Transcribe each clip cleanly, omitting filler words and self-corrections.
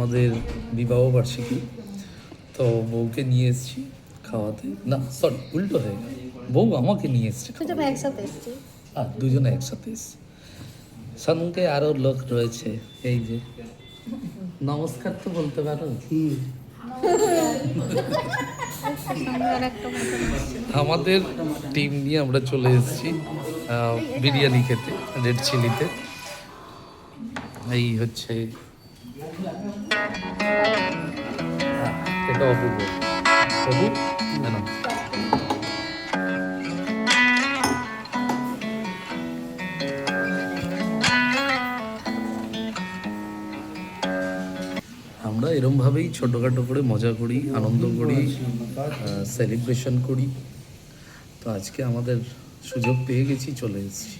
আমাদের বিবাহ বার্ষিকী, তো বউকে নিয়ে এসেছি খাওয়াতে। না সরি, উল্টো হয়ে গেল, বউ আমাকে নিয়ে এসছে। একসাথে এসেছি। দুজনে একসাথে এসছি। সঙ্গে আরও লোক রয়েছে, এই যে নমস্কার তো বলতে পারো। আমাদের টিম নিয়ে আমরা চলে এসেছি বিরিয়ানি খেতে, রেড চিলিতে। এই হচ্ছে এটা অপূর্ব। অপু কেন আমরা এরমভাবেই ছোটোখাটো করে মজা করি, আনন্দ করি, সেলিব্রেশন করি। তো আজকে আমাদের সুযোগ পেয়ে গেছি, চলে এসেছি।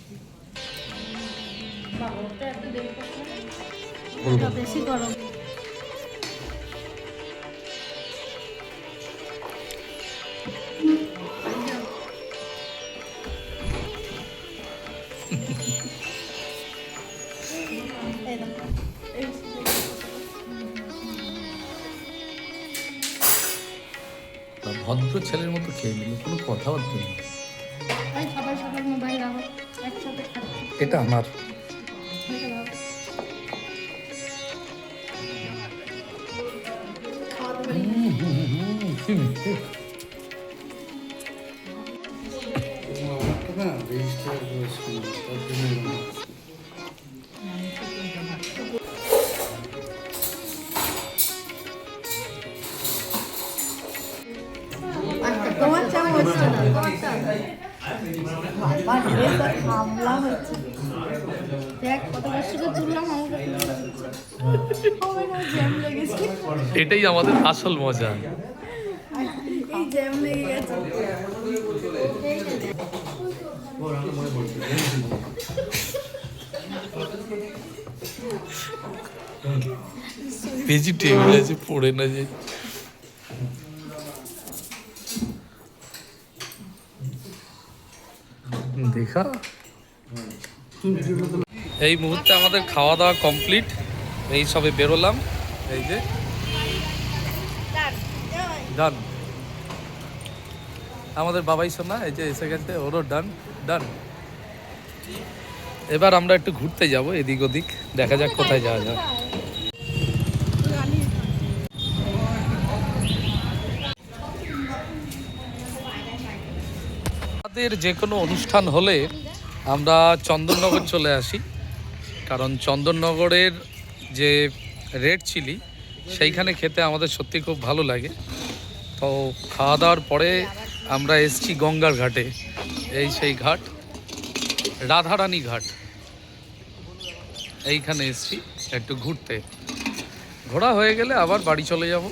বেশি গরম। ভদ্র ছেলের মতো খেয়ে নিল, কোনো কথাবার্তা নেই। এটা আমার তোমার চামচ হামলা হচ্ছে। দেখ কত কষ্ট করে তুললাম, জ্যাম লেগেছে। এটাই আমাদের আসল মজা। এই জ্যাম লেগে গেছে। ভেজিটেবল আছে, পড়ে না যে। দেখা এই মুহূর্তে আমাদের খাওয়া দাওয়া কমপ্লিট, এই সবে বেরোলাম। এই যে ডান আমাদের বাবাই শোনা, এই যে এসে গেছে, ওরও ডান ডান। এবার আমরা একটু ঘুরতে যাব এদিক ওদিক, দেখা যাক কোথায় যাওয়া যায়। আমাদের যে কোনো অনুষ্ঠান হলে আমরা চন্দননগর চলে আসি, কারণ চন্দননগরের যে রেড চিলি সেইখানে খেতে আমাদের সত্যি খুব ভালো লাগে। তো খাওয়া দাওয়ার পরে আমরা এসছি গঙ্গার ঘাটে, এই সেই ঘাট রাধারানী ঘাট, এইখানে এসছি একটু ঘুরতে। ঘোরা হয়ে গেলে আবার বাড়ি চলে যাব।